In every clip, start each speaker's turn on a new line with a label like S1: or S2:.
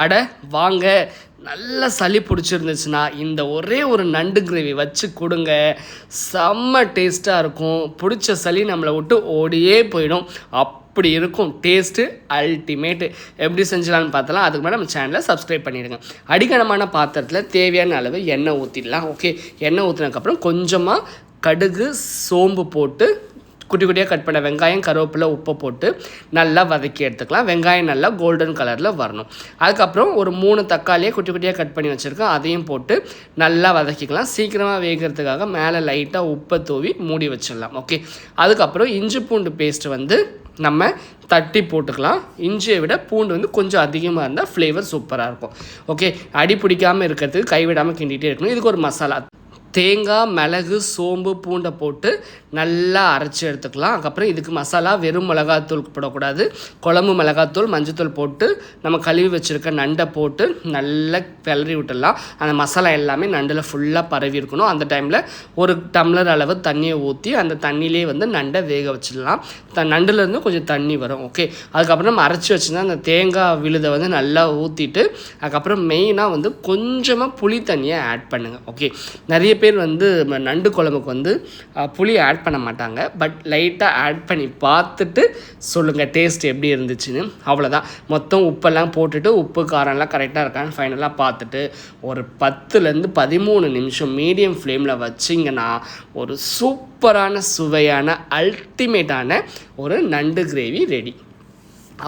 S1: அட வாங்க, நல்ல சளி பிடிச்சிருந்துச்சுன்னா இந்த ஒரே ஒரு நண்டு கிரேவி வச்சு கொடுங்க. செம்ம டேஸ்ட்டாக இருக்கும். பிடிச்ச சளி நம்மளை விட்டு ஓடியே போயிடும். அப்படி இருக்கும் டேஸ்ட்டு அல்டிமேட்டு. எப்படி செஞ்சலான்னு பார்த்தலாம். அதுக்கு மேலே நம்ம சேனலை சப்ஸ்கிரைப் பண்ணிவிடுங்க. அடிக்கனமான பாத்திரத்தில் தேவையான அளவு எண்ணெய் ஊற்றிடலாம். ஓகே, எண்ணெய் ஊற்றினதுக்கப்புறம் கொஞ்சமாக கடுகு சோம்பு போட்டு குட்டி குட்டியாக கட் பண்ண வெங்காயம் கருவேப்பிலை உப்பை போட்டு நல்லா வதக்கி எடுத்துக்கலாம். வெங்காயம் நல்லா கோல்டன் கலரில் வரணும். அதுக்கப்புறம் ஒரு 3 தக்காளியை குட்டி குட்டியாக கட் பண்ணி வச்சுருக்கோம், அதையும் போட்டு நல்லா வதக்கிக்கலாம். சீக்கிரமாக வேகிறதுக்காக மேலே லைட்டாக உப்பை தூவி மூடி வச்சிடலாம். ஓகே, அதுக்கப்புறம் இஞ்சி பூண்டு பேஸ்ட்டு வந்து நம்ம தட்டி போட்டுக்கலாம். இஞ்சியை விட பூண்டு வந்து கொஞ்சம் அதிகமாக இருந்தால் ஃப்ளேவர் சூப்பராக இருக்கும். ஓகே, அடி பிடிக்காமல் இருக்கிறதுக்கு கைவிடாமல் கிண்டிகிட்டே இருக்கணும். இதுக்கு ஒரு மசாலா தேங்காய் மிளகு சோம்பு பூண்டை போட்டு நல்லா அரைச்சி எடுத்துக்கலாம். அதுக்கப்புறம் இதுக்கு மசாலா வெறும் மிளகாத்தூள் போடக்கூடாது. குழம்பு மிளகாத்தூள் மஞ்சத்தூள் போட்டு நம்ம கழுவி வச்சுருக்க நண்டை போட்டு நல்லா கிளறி விட்டுடலாம். அந்த மசாலா எல்லாமே நண்டில் ஃபுல்லாக பரவி இருக்கணும். அந்த டைமில் ஒரு டம்ளர் அளவு தண்ணியை ஊற்றி அந்த தண்ணியிலே வந்து நண்டை வேக வச்சிடலாம். நண்டுலேருந்து கொஞ்சம் தண்ணி வரும். ஓகே, அதுக்கப்புறம் நம்ம அரைச்சி வச்சுருந்தா அந்த தேங்காய் விழுதை வந்து நல்லா ஊற்றிட்டு அதுக்கப்புறம் மெயினாக வந்து கொஞ்சமாக புளி தண்ணியை ஆட் பண்ணுங்கள். ஓகே, நிறைய பேர் வந்து நண்டு குழம்புக்கு வந்து புளி ஆட் பண்ண மாட்டாங்க. பட் லைட்டாக ஆட் பண்ணி பார்த்துட்டு சொல்லுங்கள் டேஸ்ட் எப்படி இருந்துச்சுன்னு. அவ்வளோதான். மொத்தம் உப்பெல்லாம் போட்டுட்டு உப்பு காரம்லாம் கரெக்டாக இருக்கான்னு ஃபைனலாக பார்த்துட்டு ஒரு 10லேருந்து 13 நிமிஷம் மீடியம் ஃப்ளேமில் வச்சிங்கன்னா ஒரு சூப்பரான சுவையான அல்டிமேட்டான ஒரு நண்டு கிரேவி ரெடி.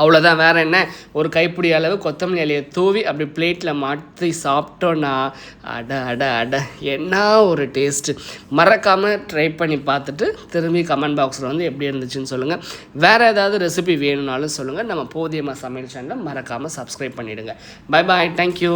S1: அவ்வளோதான், வேறு என்ன. ஒரு கைப்பிடி அளவு கொத்தமல்லி இலையை தூவி அப்படி பிளேட்டில் மாற்றி சாப்பிட்டோன்னா அட அட அட என்ன ஒரு டேஸ்ட்டு. மறக்காமல் ட்ரை பண்ணி பார்த்துட்டு திரும்பி கமெண்ட் பாக்ஸில் வந்து எப்படி இருந்துச்சுன்னு சொல்லுங்கள். வேறு ஏதாவது ரெசிபி வேணும்னாலும் சொல்லுங்கள். நம்ம போதியமாக சமையல் சேனலை மறக்காமல் சப்ஸ்கிரைப் பண்ணிவிடுங்க. Bye bye, thank you.